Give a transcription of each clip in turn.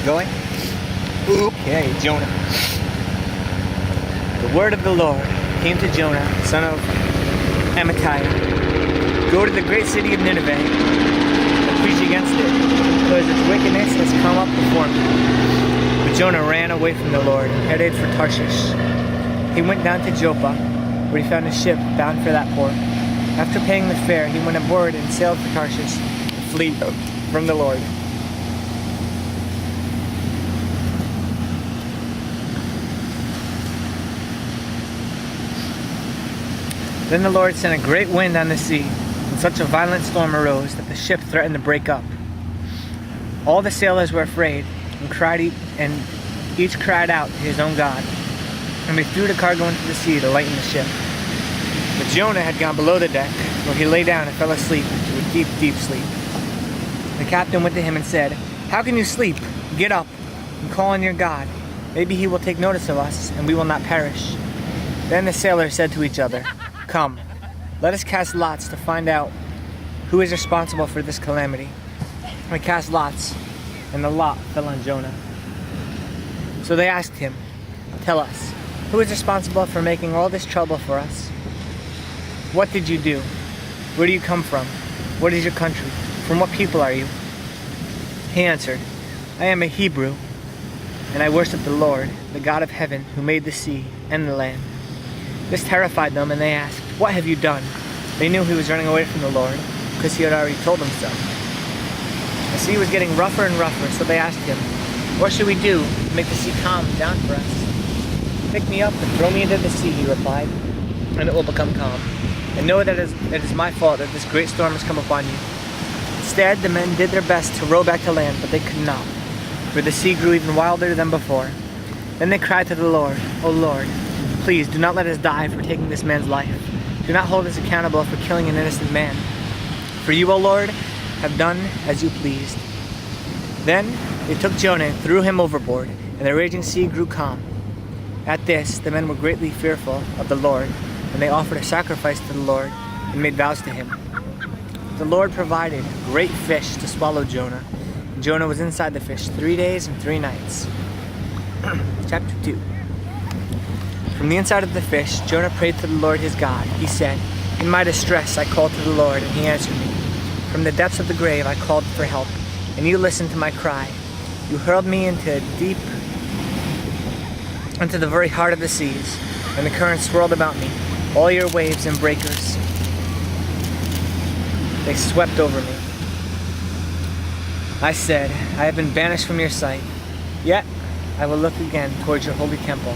Going? Okay, Jonah. The word of the Lord came to Jonah, son of Amittai. Go to the great city of Nineveh and preach against it, because its wickedness has come up before me. But Jonah ran away from the Lord and headed for Tarshish. He went down to Joppa, where he found a ship bound for that port. After paying the fare, he went aboard and sailed for Tarshish, to flee from the Lord. Then the Lord sent a great wind on the sea, and such a violent storm arose that the ship threatened to break up. All the sailors were afraid, and each cried out to his own God. And they threw the cargo into the sea to lighten the ship. But Jonah had gone below the deck, where he lay down and fell asleep into a deep, deep sleep. The captain went to him and said, "How can you sleep? Get up and call on your God. Maybe he will take notice of us, and we will not perish." Then the sailors said to each other, "Come, let us cast lots to find out who is responsible for this calamity." We cast lots, and the lot fell on Jonah. So they asked him, "Tell us, who is responsible for making all this trouble for us? What did you do? Where do you come from? What is your country? From what people are you?" He answered, "I am a Hebrew, and I worship the Lord, the God of heaven, who made the sea and the land." This terrified them, and they asked, "What have you done?" They knew he was running away from the Lord, because he had already told them so. The sea was getting rougher and rougher, so they asked him, "What should we do to make the sea calm down for us?" "Pick me up and throw me into the sea," he replied, "and it will become calm. And know that it is my fault that this great storm has come upon you." Instead, the men did their best to row back to land, but they could not, for the sea grew even wilder than before. Then they cried to the Lord, "O Lord, please do not let us die for taking this man's life. Do not hold us accountable for killing an innocent man. For you, O Lord, have done as you pleased." Then they took Jonah and threw him overboard, and the raging sea grew calm. At this, the men were greatly fearful of the Lord, and they offered a sacrifice to the Lord and made vows to him. The Lord provided great fish to swallow Jonah, and Jonah was inside the fish 3 days and 3 nights. Chapter 2. From the inside of the fish, Jonah prayed to the Lord his God. He said, "In my distress I called to the Lord, and he answered me. From the depths of the grave I called for help, and you listened to my cry. You hurled me into the very heart of the seas, and the currents swirled about me. All your waves and breakers, they swept over me. I said, I have been banished from your sight, yet I will look again towards your holy temple."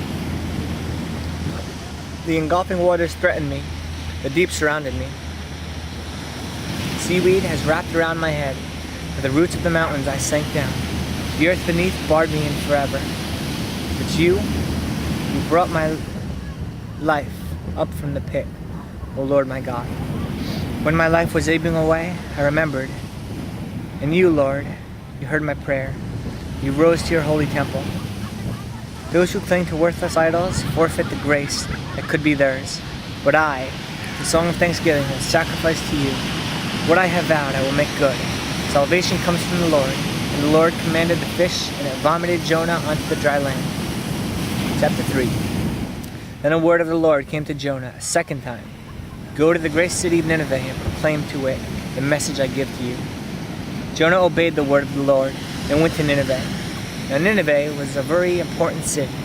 The engulfing waters threatened me. The deep surrounded me. Seaweed has wrapped around my head. At the roots of the mountains I sank down. The earth beneath barred me in forever. But you brought my life up from the pit, O Lord my God. When my life was ebbing away, I remembered. And you, Lord, you heard my prayer. You rose to your holy temple. Those who cling to worthless idols forfeit the grace that could be theirs. But I, the song of thanksgiving, will sacrifice to you. What I have vowed I will make good. Salvation comes from the Lord. And the Lord commanded the fish, and it vomited Jonah onto the dry land. Chapter 3. Then a word of the Lord came to Jonah a second time. Go to the great city of Nineveh and proclaim to it the message I give to you. Jonah obeyed the word of the Lord and went to Nineveh. Now Nineveh was a very important city.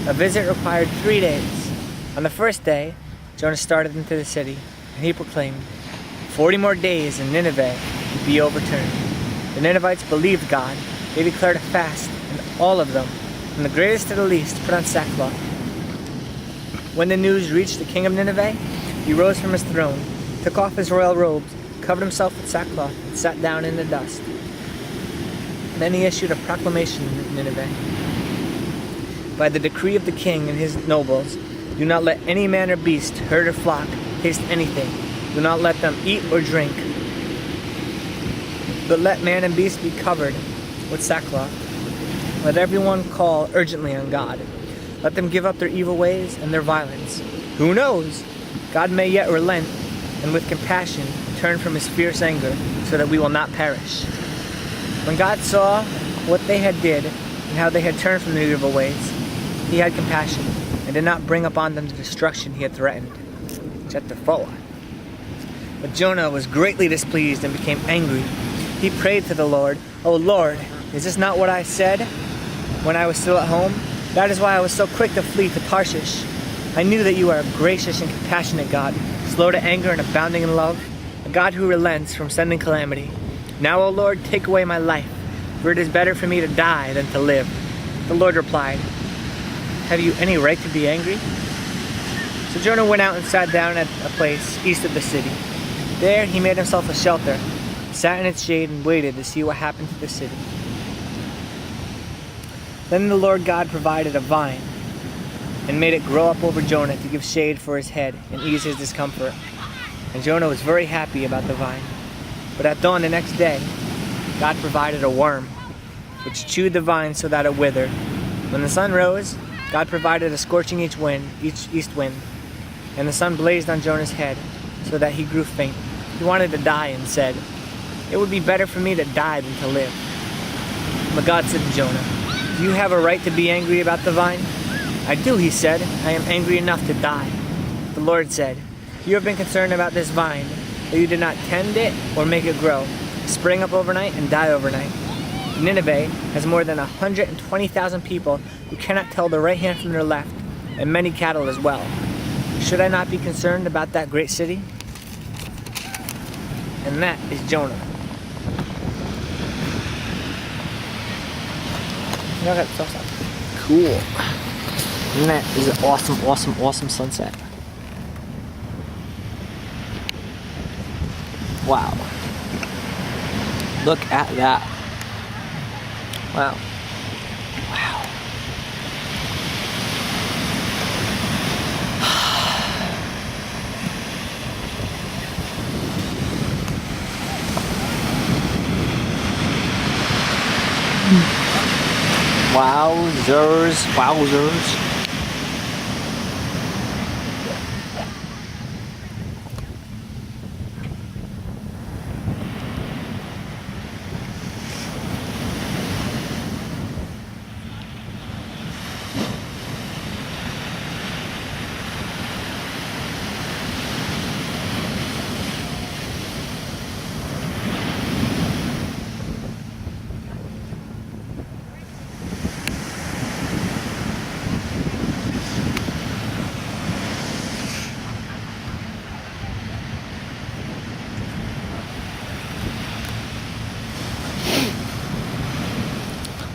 A visit required 3 days. On the first day, Jonah started into the city, and he proclaimed, 40 more days and Nineveh would be overturned. The Ninevites believed God. They declared a fast, and all of them, from the greatest to the least, put on sackcloth. When the news reached the king of Nineveh, he rose from his throne, took off his royal robes, covered himself with sackcloth, and sat down in the dust. Then he issued a proclamation in Nineveh. By the decree of the king and his nobles, do not let any man or beast, herd or flock, taste anything. Do not let them eat or drink. But let man and beast be covered with sackcloth. Let everyone call urgently on God. Let them give up their evil ways and their violence. Who knows? God may yet relent, and with compassion turn from his fierce anger, so that we will not perish. When God saw what they had did and how they had turned from their evil ways, he had compassion and did not bring upon them the destruction he had threatened. Chapter 4. But Jonah was greatly displeased and became angry. He prayed to the Lord, "O Lord, is this not what I said when I was still at home? That is why I was so quick to flee to Tarshish. I knew that you are a gracious and compassionate God, slow to anger and abounding in love, a God who relents from sending calamity. Now, O Lord, take away my life, for it is better for me to die than to live." The Lord replied, "Have you any right to be angry?" So Jonah went out and sat down at a place east of the city. There he made himself a shelter, sat in its shade, and waited to see what happened to the city. Then the Lord God provided a vine and made it grow up over Jonah to give shade for his head and ease his discomfort. And Jonah was very happy about the vine. But at dawn the next day, God provided a worm, which chewed the vine so that it withered. When the sun rose, God provided a scorching east wind, and the sun blazed on Jonah's head so that he grew faint. He wanted to die and said, "It would be better for me to die than to live." But God said to Jonah, "Do you have a right to be angry about the vine?" "I do," he said. "I am angry enough to die." The Lord said, "You have been concerned about this vine, but you did not tend it or make it grow. It sprang up overnight and died overnight. Nineveh has more than 120,000 people who cannot tell their right hand from their left, and many cattle as well. Should I not be concerned about that great city?" And that is Jonah. Cool. And that is an awesome, awesome, awesome sunset. Wow. Look at that. Wow. Wow. Wowzers, wowzers.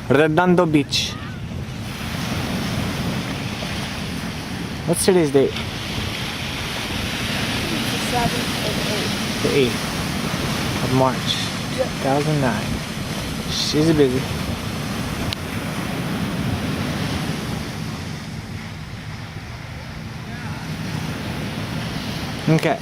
Redondo Beach. What's today's date? The 7th and 8th. The 8th of March, 2009. She's busy. Okay.